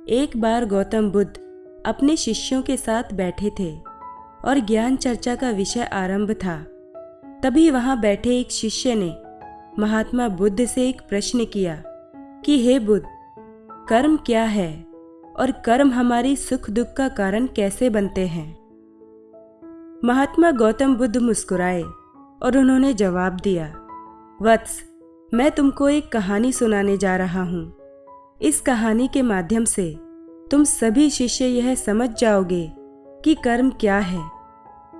एक बार गौतम बुद्ध अपने शिष्यों के साथ बैठे थे और ज्ञान चर्चा का विषय आरंभ था। तभी वहां बैठे एक शिष्य ने महात्मा बुद्ध से एक प्रश्न किया कि हे बुद्ध, कर्म क्या है और कर्म हमारी सुख दुख का कारण कैसे बनते हैं। महात्मा गौतम बुद्ध मुस्कुराए और उन्होंने जवाब दिया, वत्स, मैं तुमको एक कहानी सुनाने जा रहा हूँ। इस कहानी के माध्यम से तुम सभी शिष्य यह समझ जाओगे कि कर्म क्या है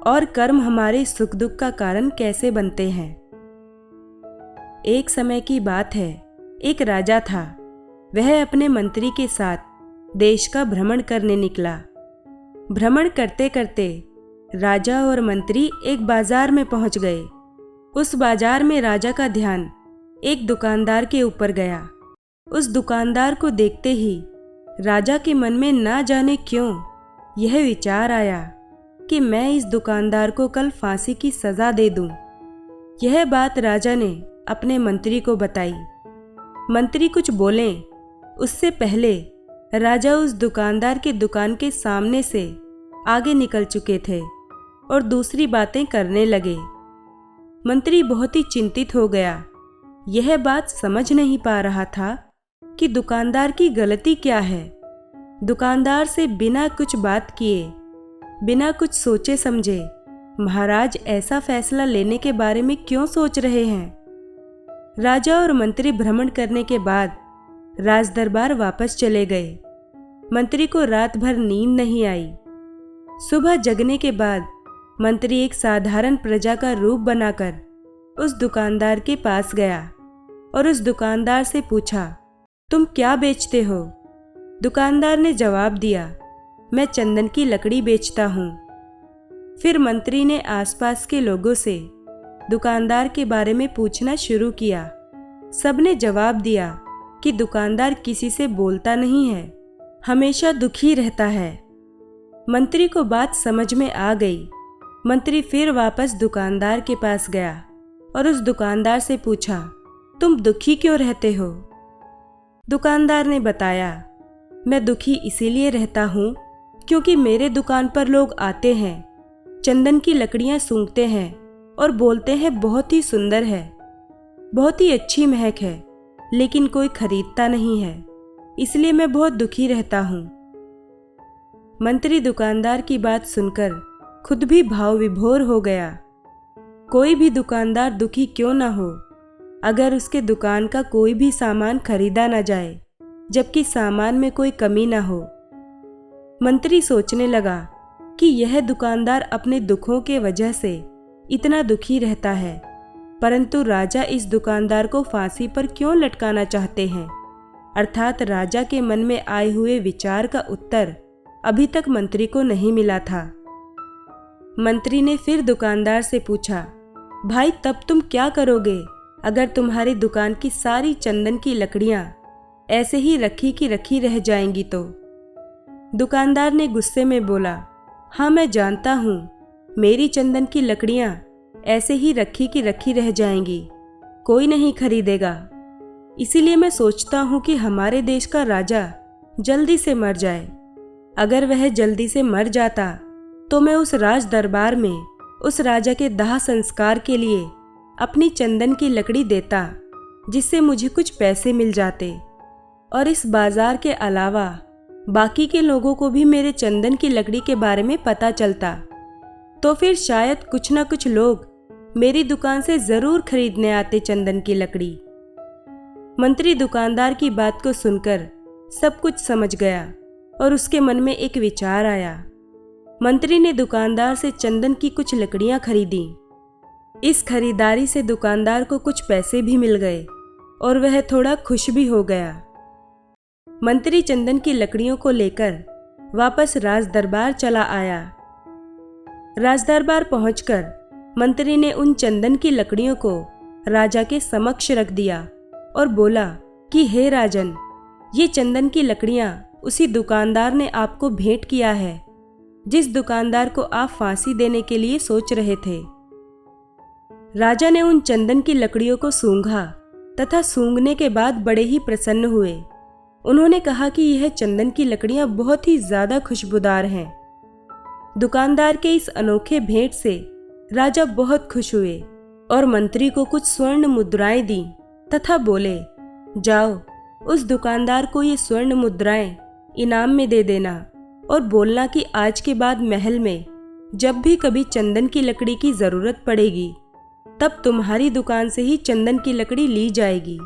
और कर्म हमारे सुख दुख का कारण कैसे बनते हैं। एक समय की बात है, एक राजा था। वह अपने मंत्री के साथ देश का भ्रमण करने निकला। भ्रमण करते करते राजा और मंत्री एक बाजार में पहुंच गए। उस बाजार में राजा का ध्यान एक दुकानदार के ऊपर गया। उस दुकानदार को देखते ही राजा के मन में ना जाने क्यों यह विचार आया कि मैं इस दुकानदार को कल फांसी की सजा दे दूं। यह बात राजा ने अपने मंत्री को बताई। मंत्री कुछ बोले उससे पहले राजा उस दुकानदार के दुकान के सामने से आगे निकल चुके थे और दूसरी बातें करने लगे। मंत्री बहुत ही चिंतित हो गया। यह बात समझ नहीं पा रहा था कि दुकानदार की गलती क्या है। दुकानदार से बिना कुछ बात किए, बिना कुछ सोचे समझे महाराज ऐसा फैसला लेने के बारे में क्यों सोच रहे हैं। राजा और मंत्री भ्रमण करने के बाद राजदरबार वापस चले गए। मंत्री को रात भर नींद नहीं आई। सुबह जगने के बाद मंत्री एक साधारण प्रजा का रूप बनाकर उस दुकानदार के पास गया और उस दुकानदार से पूछा, तुम क्या बेचते हो। दुकानदार ने जवाब दिया, मैं चंदन की लकड़ी बेचता हूँ। फिर मंत्री ने आसपास के लोगों से दुकानदार के बारे में पूछना शुरू किया। सबने जवाब दिया कि दुकानदार किसी से बोलता नहीं है, हमेशा दुखी रहता है। मंत्री को बात समझ में आ गई। मंत्री फिर वापस दुकानदार के पास गया और उस दुकानदार से पूछा, तुम दुखी क्यों रहते हो। दुकानदार ने बताया, मैं दुखी इसीलिए रहता हूँ क्योंकि मेरे दुकान पर लोग आते हैं, चंदन की लकड़ियाँ सूंघते हैं और बोलते हैं बहुत ही सुंदर है, बहुत ही अच्छी महक है, लेकिन कोई खरीदता नहीं है, इसलिए मैं बहुत दुखी रहता हूँ। मंत्री दुकानदार की बात सुनकर खुद भी भाव विभोर हो गया। कोई भी दुकानदार दुखी क्यों ना हो अगर उसके दुकान का कोई भी सामान खरीदा ना जाए, जबकि सामान में कोई कमी ना हो। मंत्री सोचने लगा कि यह दुकानदार अपने दुखों के वजह से इतना दुखी रहता है, परंतु राजा इस दुकानदार को फांसी पर क्यों लटकाना चाहते हैं। अर्थात राजा के मन में आए हुए विचार का उत्तर अभी तक मंत्री को नहीं मिला था। मंत्री ने फिर दुकानदार से पूछा, भाई तब तुम क्या करोगे अगर तुम्हारी दुकान की सारी चंदन की लकड़ियां ऐसे ही रखी की रखी रह जाएंगी तो। दुकानदार ने गुस्से में बोला, हाँ मैं जानता हूँ मेरी चंदन की लकड़ियां ऐसे ही रखी की रखी रह जाएंगी, कोई नहीं खरीदेगा। इसीलिए मैं सोचता हूँ कि हमारे देश का राजा जल्दी से मर जाए। अगर वह जल्दी से मर जाता तो मैं उस राज दरबार में उस राजा के दाह संस्कार के लिए अपनी चंदन की लकड़ी देता, जिससे मुझे कुछ पैसे मिल जाते और इस बाजार के अलावा बाकी के लोगों को भी मेरे चंदन की लकड़ी के बारे में पता चलता, तो फिर शायद कुछ ना कुछ लोग मेरी दुकान से जरूर खरीदने आते चंदन की लकड़ी। मंत्री दुकानदार की बात को सुनकर सब कुछ समझ गया और उसके मन में एक विचार आया। मंत्री ने दुकानदार से चंदन की कुछ लकड़ियां खरीदी। इस खरीदारी से दुकानदार को कुछ पैसे भी मिल गए और वह थोड़ा खुश भी हो गया। मंत्री चंदन की लकड़ियों को लेकर वापस राज दरबार चला आया। राज दरबार पहुंचकर मंत्री ने उन चंदन की लकड़ियों को राजा के समक्ष रख दिया और बोला कि हे राजन, ये चंदन की लकड़ियां उसी दुकानदार ने आपको भेंट किया है जिस दुकानदार को आप फांसी देने के लिए सोच रहे थे। राजा ने उन चंदन की लकड़ियों को सूंघा तथा सूंघने के बाद बड़े ही प्रसन्न हुए। उन्होंने कहा कि यह चंदन की लकड़ियां बहुत ही ज्यादा खुशबूदार हैं। दुकानदार के इस अनोखे भेंट से राजा बहुत खुश हुए और मंत्री को कुछ स्वर्ण मुद्राएं दी तथा बोले, जाओ उस दुकानदार को ये स्वर्ण मुद्राएं इनाम में दे देना और बोलना कि आज के बाद महल में जब भी कभी चंदन की लकड़ी की जरूरत पड़ेगी तब तुम्हारी दुकान से ही चंदन की लकड़ी ली जाएगी।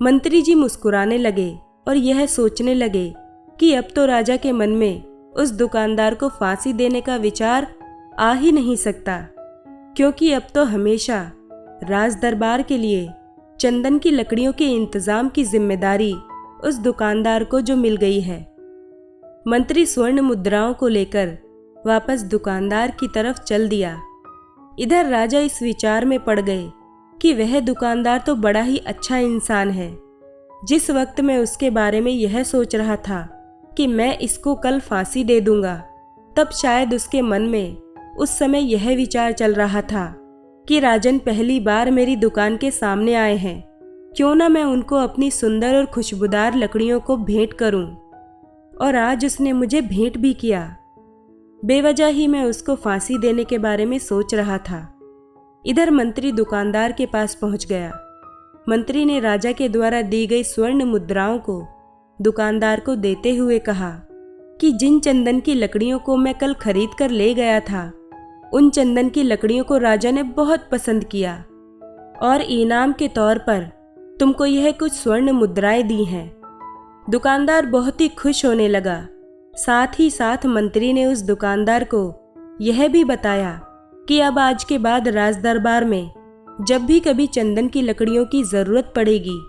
मंत्री जी मुस्कुराने लगे और यह सोचने लगे कि अब तो राजा के मन में उस दुकानदार को फांसी देने का विचार आ ही नहीं सकता, क्योंकि अब तो हमेशा राज दरबार के लिए चंदन की लकड़ियों के इंतजाम की जिम्मेदारी उस दुकानदार को जो मिल गई है। मंत्री स्वर्ण मुद्राओं को लेकर वापस दुकानदार की तरफ चल दिया। इधर राजा इस विचार में पड़ गए कि वह दुकानदार तो बड़ा ही अच्छा इंसान है। जिस वक्त मैं उसके बारे में यह सोच रहा था कि मैं इसको कल फांसी दे दूंगा, तब शायद उसके मन में उस समय यह विचार चल रहा था कि राजन पहली बार मेरी दुकान के सामने आए हैं, क्यों ना मैं उनको अपनी सुंदर और खुशबूदार लकड़ियों को भेंट करूं। और आज उसने मुझे भेंट भी किया। बेवजह ही मैं उसको फांसी देने के बारे में सोच रहा था। इधर मंत्री दुकानदार के पास पहुंच गया। मंत्री ने राजा के द्वारा दी गई स्वर्ण मुद्राओं को दुकानदार को देते हुए कहा कि जिन चंदन की लकड़ियों को मैं कल खरीद कर ले गया था, उन चंदन की लकड़ियों को राजा ने बहुत पसंद किया और इनाम के तौर पर तुमको यह कुछ स्वर्ण मुद्राएं दी हैं। दुकानदार बहुत ही खुश होने लगा। साथ ही साथ मंत्री ने उस दुकानदार को यह भी बताया कि अब आज के बाद राज दरबार में जब भी कभी चंदन की लकड़ियों की जरूरत पड़ेगी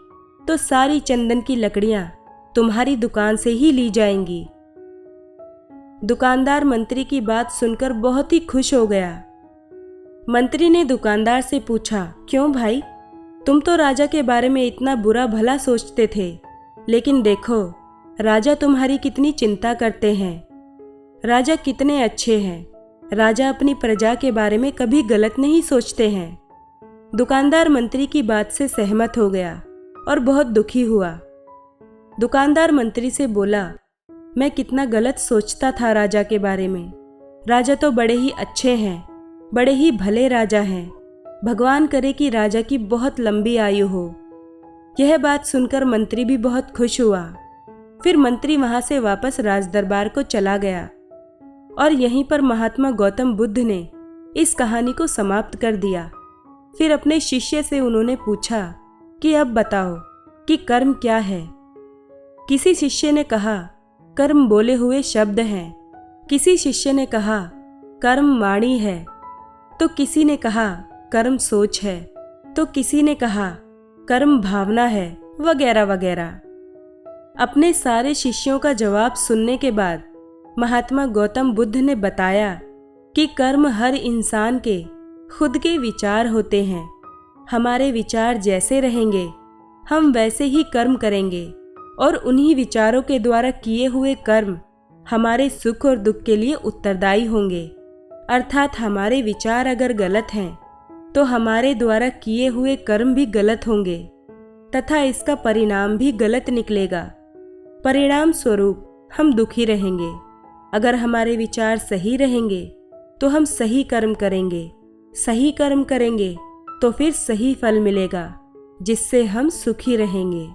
तो सारी चंदन की लकड़ियां तुम्हारी दुकान से ही ली जाएंगी। दुकानदार मंत्री की बात सुनकर बहुत ही खुश हो गया। मंत्री ने दुकानदार से पूछा, क्यों भाई, तुम तो राजा के बारे में इतना बुरा भला सोचते थे, लेकिन देखो राजा तुम्हारी कितनी चिंता करते हैं। राजा कितने अच्छे हैं। राजा अपनी प्रजा के बारे में कभी गलत नहीं सोचते हैं। दुकानदार मंत्री की बात से सहमत हो गया और बहुत दुखी हुआ। दुकानदार मंत्री से बोला, मैं कितना गलत सोचता था राजा के बारे में। राजा तो बड़े ही अच्छे हैं, बड़े ही भले राजा हैं। भगवान करे कि राजा की बहुत लंबी आयु हो। यह बात सुनकर मंत्री भी बहुत खुश हुआ। फिर मंत्री वहां से वापस राज दरबार को चला गया और यहीं पर महात्मा गौतम बुद्ध ने इस कहानी को समाप्त कर दिया। फिर अपने शिष्य से उन्होंने पूछा कि अब बताओ कि कर्म क्या है। किसी शिष्य ने कहा, कर्म बोले हुए शब्द हैं। किसी शिष्य ने कहा, कर्म वाणी है। तो किसी ने कहा, कर्म सोच है। तो किसी ने कहा, कर्म भावना है, वगैरह वगैरह। अपने सारे शिष्यों का जवाब सुनने के बाद महात्मा गौतम बुद्ध ने बताया कि कर्म हर इंसान के खुद के विचार होते हैं। हमारे विचार जैसे रहेंगे हम वैसे ही कर्म करेंगे और उन्हीं विचारों के द्वारा किए हुए कर्म हमारे सुख और दुख के लिए उत्तरदायी होंगे। अर्थात हमारे विचार अगर गलत हैं तो हमारे द्वारा किए हुए कर्म भी गलत होंगे तथा इसका परिणाम भी गलत निकलेगा। परिणाम स्वरूप हम दुखी रहेंगे। अगर हमारे विचार सही रहेंगे तो हम सही कर्म करेंगे। सही कर्म करेंगे तो फिर सही फल मिलेगा, जिससे हम सुखी रहेंगे।